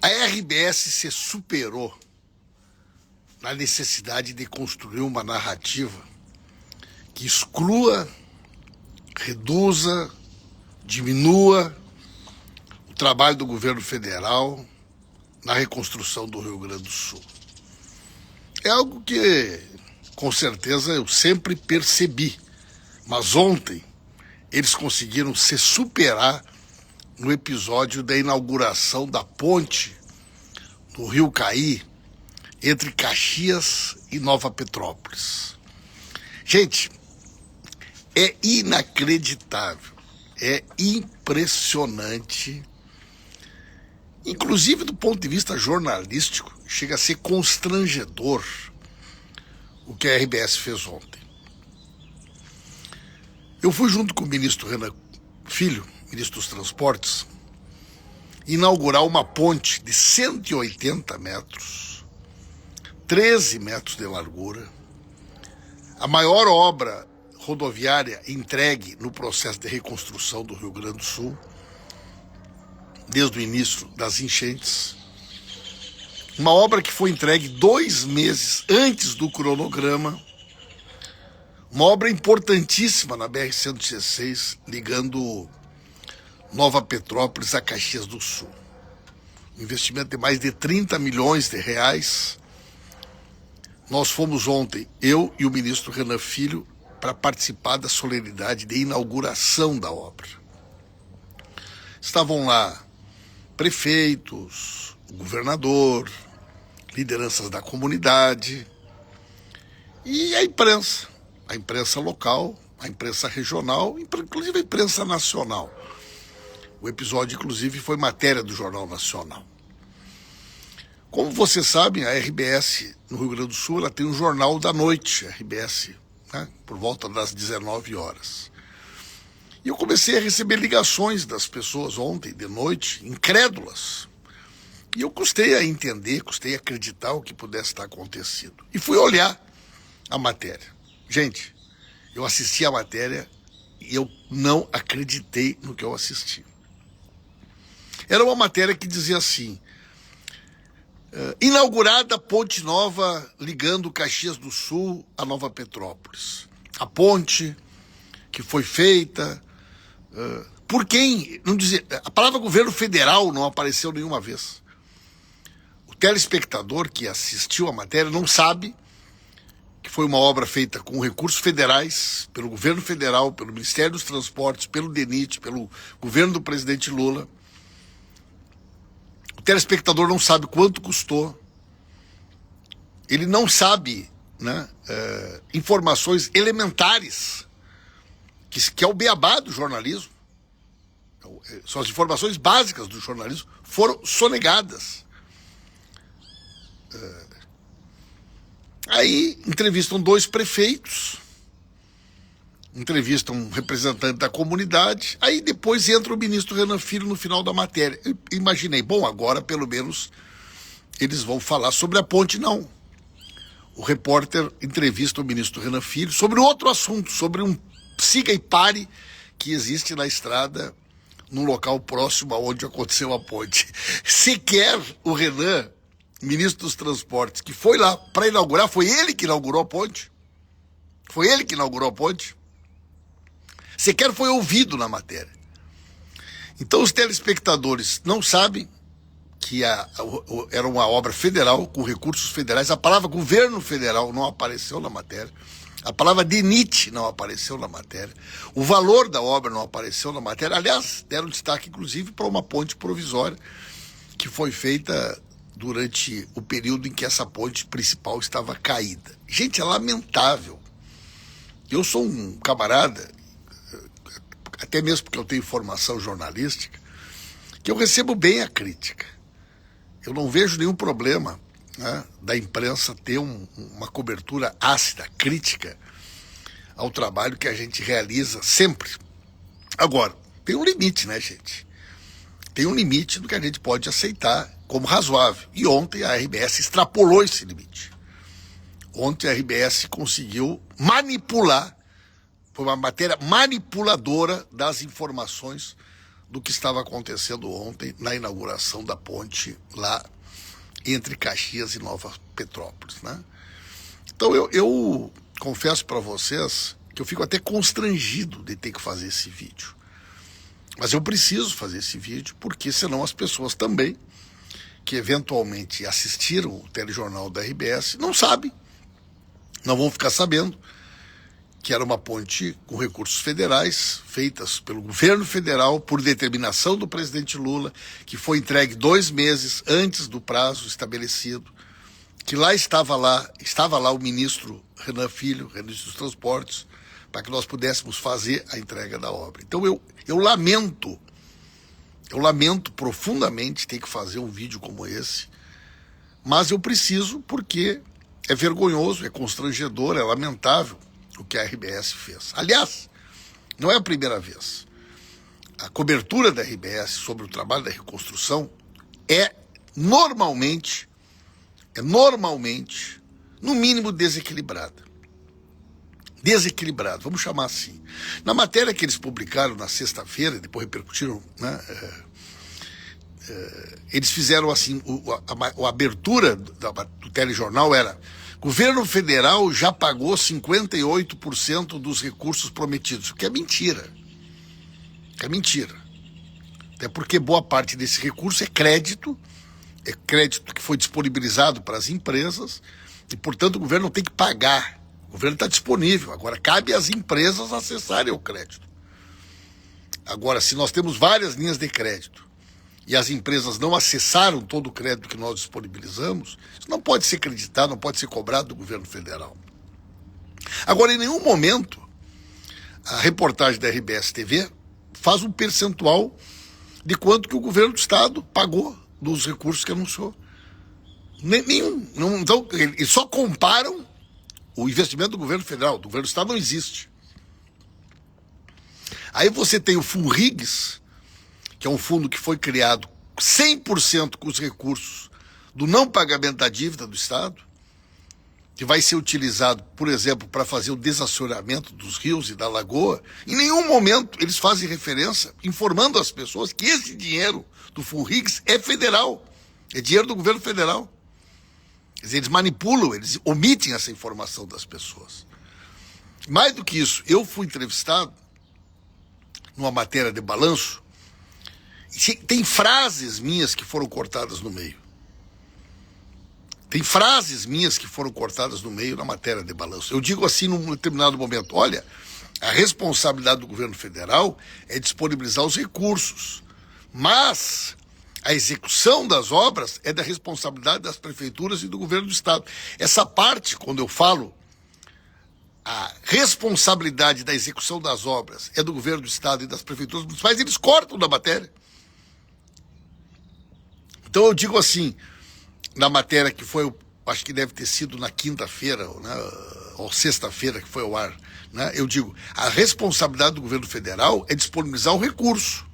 A RBS se superou na necessidade de construir uma narrativa que exclua, reduza, diminua o trabalho do governo federal na reconstrução do Rio Grande do Sul. É algo que, com certeza, eu sempre percebi, mas ontem eles conseguiram se superar no episódio da inauguração da ponte do Rio Caí entre Caxias e Nova Petrópolis. Gente, é inacreditável, é impressionante, inclusive do ponto de vista jornalístico, chega a ser constrangedor o que a RBS fez ontem. Eu fui junto com o ministro Renan Filho, ministro dos Transportes, inaugurar uma ponte de 180 metros, 13 metros de largura, a maior obra rodoviária entregue no processo de reconstrução do Rio Grande do Sul, desde o início das enchentes. Uma obra que foi entregue 2 meses antes do cronograma, uma obra importantíssima na BR-116, ligando Nova Petrópolis a Caxias do Sul. Um investimento de mais de 30 milhões de reais. Nós fomos ontem, eu e o ministro Renan Filho, para participar da solenidade de inauguração da obra. Estavam lá prefeitos, o governador, lideranças da comunidade e a imprensa local, a imprensa regional, inclusive a imprensa nacional. O episódio, inclusive, foi matéria do Jornal Nacional. Como vocês sabem, a RBS no Rio Grande do Sul ela tem um jornal da noite, a RBS, né, por volta das 19 horas. E eu comecei a receber ligações das pessoas ontem, de noite, incrédulas. E eu custei a entender, custei a acreditar o que pudesse estar acontecendo. E fui olhar a matéria. Gente, eu assisti a matéria e eu não acreditei no que eu assisti. Era uma matéria que dizia assim: inaugurada ponte nova ligando Caxias do Sul a Nova Petrópolis. A ponte que foi feita por quem? Não dizia, a palavra governo federal não apareceu nenhuma vez. O telespectador que assistiu a matéria não sabe que foi uma obra feita com recursos federais, pelo governo federal, pelo Ministério dos Transportes, pelo DENIT, pelo governo do presidente Lula. O telespectador não sabe quanto custou. Ele não sabe, né, informações elementares, que é o beabá do jornalismo. São as informações básicas do jornalismo, foram sonegadas. Aí entrevistam 2 prefeitos, entrevistam um representante da comunidade, aí depois entra o ministro Renan Filho no final da matéria. Eu imaginei, bom, agora pelo menos eles vão falar sobre a ponte. Não. O repórter entrevista o ministro Renan Filho sobre outro assunto, sobre um siga e pare que existe na estrada, num local próximo aonde aconteceu a ponte. Sequer o Renan, ministro dos Transportes, que foi lá para inaugurar, foi ele que inaugurou a ponte. Foi ele que inaugurou a ponte. Sequer foi ouvido na matéria. Então os telespectadores não sabem que era uma obra federal, com recursos federais. A palavra governo federal não apareceu na matéria. A palavra DENIT não apareceu na matéria. O valor da obra não apareceu na matéria. Aliás, deram destaque, inclusive, para uma ponte provisória que foi feita durante o período em que essa ponte principal estava caída. Gente, é lamentável. Eu sou um camarada, até mesmo porque eu tenho formação jornalística, que eu recebo bem a crítica. Eu não vejo nenhum problema, né, da imprensa ter uma cobertura ácida, crítica ao trabalho que a gente realiza sempre. Agora, tem um limite, né, gente? Tem um limite do que a gente pode aceitar como razoável. E ontem a RBS extrapolou esse limite. Ontem a RBS conseguiu manipular, foi uma matéria manipuladora das informações do que estava acontecendo ontem na inauguração da ponte lá entre Caxias e Nova Petrópolis, né? Então eu confesso para vocês que eu fico até constrangido de ter que fazer esse vídeo. Mas eu preciso fazer esse vídeo, porque senão as pessoas também, que eventualmente assistiram o telejornal da RBS, não sabem, não vão ficar sabendo que era uma ponte com recursos federais, feitas pelo governo federal, por determinação do presidente Lula, que foi entregue 2 meses antes do prazo estabelecido, que estava lá o ministro Renan Filho, ministro dos Transportes, para que nós pudéssemos fazer a entrega da obra. Então eu lamento profundamente ter que fazer um vídeo como esse, mas eu preciso, porque é vergonhoso, é constrangedor, é lamentável o que a RBS fez. Aliás, não é a primeira vez. A cobertura da RBS sobre o trabalho da reconstrução é normalmente, no mínimo, desequilibrada. Desequilibrada, vamos chamar assim. Na matéria que eles publicaram na sexta-feira, depois repercutiram, né, eles fizeram assim, a abertura do telejornal era: governo federal já pagou 58% dos recursos prometidos, o que é mentira. É mentira. Até porque boa parte desse recurso é crédito que foi disponibilizado para as empresas e, portanto, o governo não tem que pagar. O governo está disponível. Agora, cabe às empresas acessarem o crédito. Agora, se nós temos várias linhas de crédito e as empresas não acessaram todo o crédito que nós disponibilizamos, isso não pode ser creditado, não pode ser cobrado do governo federal. Agora, em nenhum momento, a reportagem da RBS TV faz um percentual de quanto que o governo do estado pagou dos recursos que anunciou. Nenhum. Então, eles só comparam o investimento do governo federal. Do governo do estado não existe. Aí você tem o FUNRIGS, que é um fundo que foi criado 100% com os recursos do não pagamento da dívida do estado, que vai ser utilizado, por exemplo, para fazer o desassoreamento dos rios e da lagoa. Em nenhum momento eles fazem referência, informando as pessoas que esse dinheiro do FUNRIGS é federal, é dinheiro do governo federal. Quer dizer, eles manipulam, eles omitem essa informação das pessoas. Mais do que isso, eu fui entrevistado numa matéria de balanço, e tem frases minhas que foram cortadas no meio. Tem frases minhas que foram cortadas no meio na matéria de balanço. Eu digo assim num determinado momento: olha, a responsabilidade do governo federal é disponibilizar os recursos, mas a execução das obras é da responsabilidade das prefeituras e do governo do estado. Essa parte, quando eu falo a responsabilidade da execução das obras é do governo do estado e das prefeituras municipais, eles cortam da matéria. Então eu digo assim, na matéria que foi, acho que deve ter sido na quinta-feira, né, ou sexta-feira que foi ao ar, né, eu digo, a responsabilidade do governo federal é disponibilizar o recurso.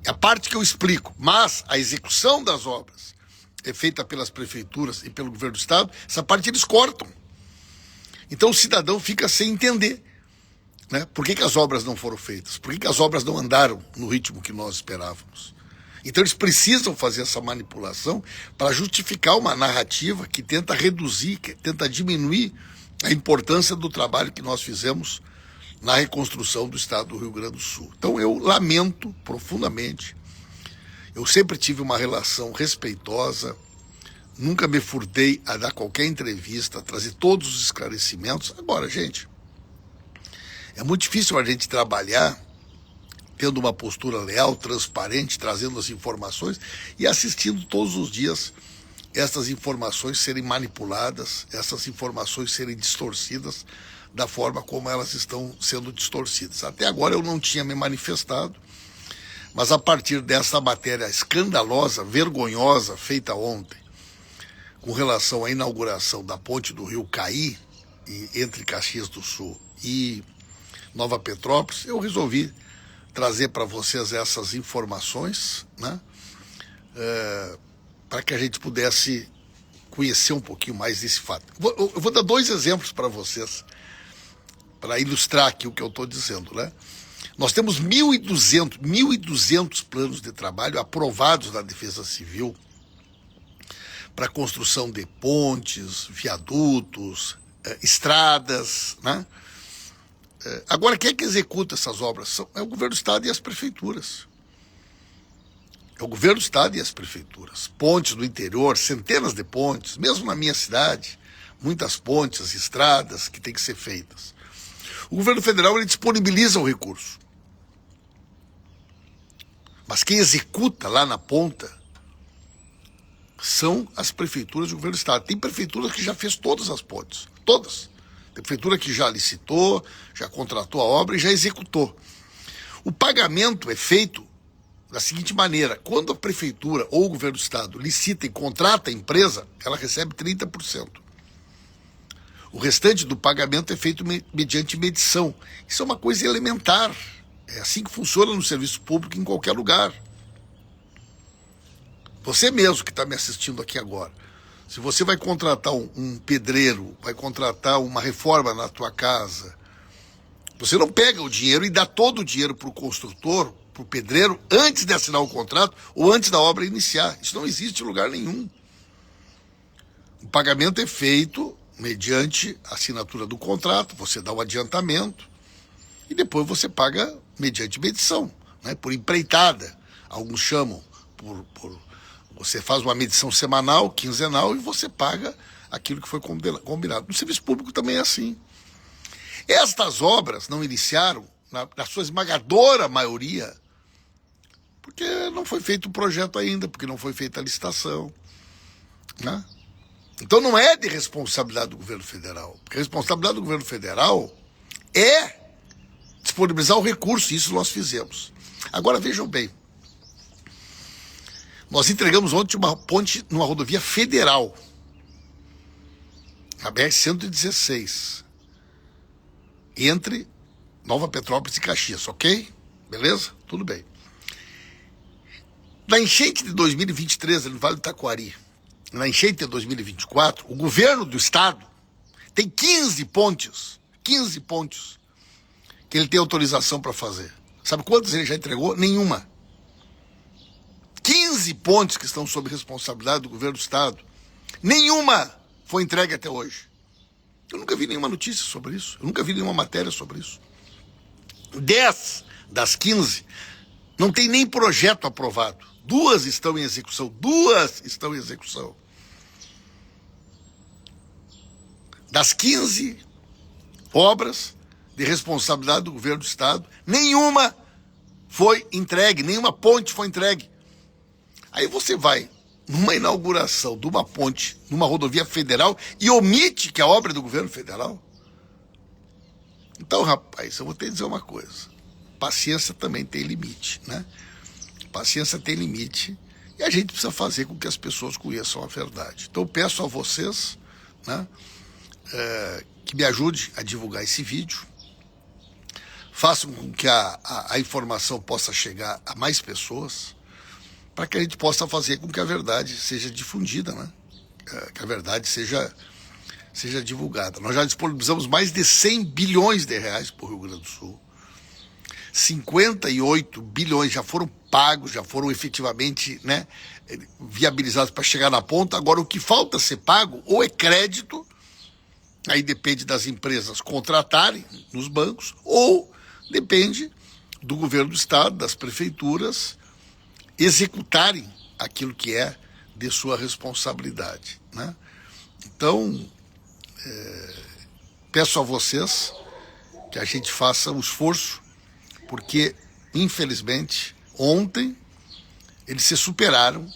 É a parte que eu explico, mas a execução das obras é feita pelas prefeituras e pelo governo do estado, essa parte eles cortam. Então o cidadão fica sem entender, né, por que as obras não foram feitas, por que as obras não andaram no ritmo que nós esperávamos. Então eles precisam fazer essa manipulação para justificar uma narrativa que tenta reduzir, que tenta diminuir a importância do trabalho que nós fizemos na reconstrução do estado do Rio Grande do Sul. Então eu lamento profundamente. Eu sempre tive uma relação respeitosa, nunca me furtei a dar qualquer entrevista, a trazer todos os esclarecimentos. Agora, gente, é muito difícil a gente trabalhar tendo uma postura leal, transparente, trazendo as informações e assistindo todos os dias essas informações serem manipuladas, essas informações serem distorcidas da forma como elas estão sendo distorcidas. Até agora eu não tinha me manifestado, mas a partir dessa matéria escandalosa, vergonhosa, feita ontem, com relação à inauguração da ponte do Rio Caí, entre Caxias do Sul e Nova Petrópolis, eu resolvi trazer para vocês essas informações, né, para que a gente pudesse conhecer um pouquinho mais desse fato. Eu vou dar 2 exemplos para vocês, para ilustrar aqui o que eu estou dizendo, né? Nós temos 1.200 planos de trabalho aprovados na Defesa Civil para construção de pontes, viadutos, estradas, né? Agora, quem é que executa essas obras? É o governo do Estado e as prefeituras. É o governo do Estado e as prefeituras. Pontes do interior, centenas de pontes, mesmo na minha cidade, muitas pontes, estradas que têm que ser feitas. O governo federal, ele disponibiliza o recurso. Mas quem executa lá na ponta são as prefeituras do governo do Estado. Tem prefeitura que já fez todas as pontes, todas. Tem prefeitura que já licitou, já contratou a obra e já executou. O pagamento é feito da seguinte maneira: quando a prefeitura ou o governo do Estado licita e contrata a empresa, ela recebe 30%. O restante do pagamento é feito mediante medição. Isso é uma coisa elementar. É assim que funciona no serviço público em qualquer lugar. Você mesmo que está me assistindo aqui agora, se você vai contratar um pedreiro, vai contratar uma reforma na tua casa, você não pega o dinheiro e dá todo o dinheiro para o construtor, para o pedreiro, antes de assinar o contrato ou antes da obra iniciar. Isso não existe em lugar nenhum. O pagamento é feito mediante a assinatura do contrato, você dá o adiantamento e depois você paga mediante medição, né, por empreitada. Alguns chamam você faz uma medição semanal, quinzenal, e você paga aquilo que foi combinado. No serviço público também é assim. Estas obras não iniciaram, na sua esmagadora maioria, porque não foi feito o projeto ainda, porque não foi feita a licitação, né? Então não é de responsabilidade do governo federal. Porque a responsabilidade do governo federal é disponibilizar o recurso, e isso nós fizemos. Agora vejam bem, nós entregamos ontem uma ponte numa rodovia federal, a BR-116, entre Nova Petrópolis e Caxias, ok? Beleza? Tudo bem. Na enchente de 2023, no Vale do Taquari, na enchente de 2024, o governo do Estado tem 15 pontes que ele tem autorização para fazer. Sabe quantas ele já entregou? Nenhuma. 15 pontes que estão sob responsabilidade do governo do Estado. Nenhuma foi entregue até hoje. Eu nunca vi nenhuma notícia sobre isso. Eu nunca vi nenhuma matéria sobre isso. 10 das 15 não tem nem projeto aprovado. 2 estão em execução. 2 estão em execução. Das 15 obras de responsabilidade do governo do Estado, nenhuma foi entregue, nenhuma ponte foi entregue. Aí você vai numa inauguração de uma ponte, numa rodovia federal, e omite que a obra é do governo federal? Então, rapaz, eu vou te dizer uma coisa. Paciência também tem limite, né? Paciência tem limite e a gente precisa fazer com que as pessoas conheçam a verdade. Então, eu peço a vocês, né, que me ajude a divulgar esse vídeo, façam com que a informação possa chegar a mais pessoas, para que a gente possa fazer com que a verdade seja difundida, né? Que a verdade seja divulgada. Nós já disponibilizamos mais de 100 bilhões de reais para o Rio Grande do Sul. 58 bilhões já foram pagos, já foram efetivamente, né, viabilizados para chegar na ponta. Agora, o que falta ser pago ou é crédito, aí depende das empresas contratarem nos bancos, ou depende do governo do Estado, das prefeituras, executarem aquilo que é de sua responsabilidade, né? Então, peço a vocês que a gente faça um esforço, porque, infelizmente, ontem eles se superaram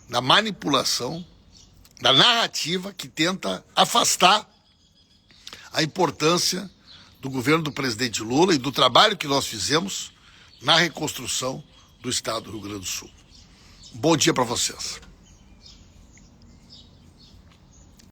na manipulação, da narrativa que tenta afastar a importância do governo do presidente Lula e do trabalho que nós fizemos na reconstrução do Estado do Rio Grande do Sul. Bom dia para vocês.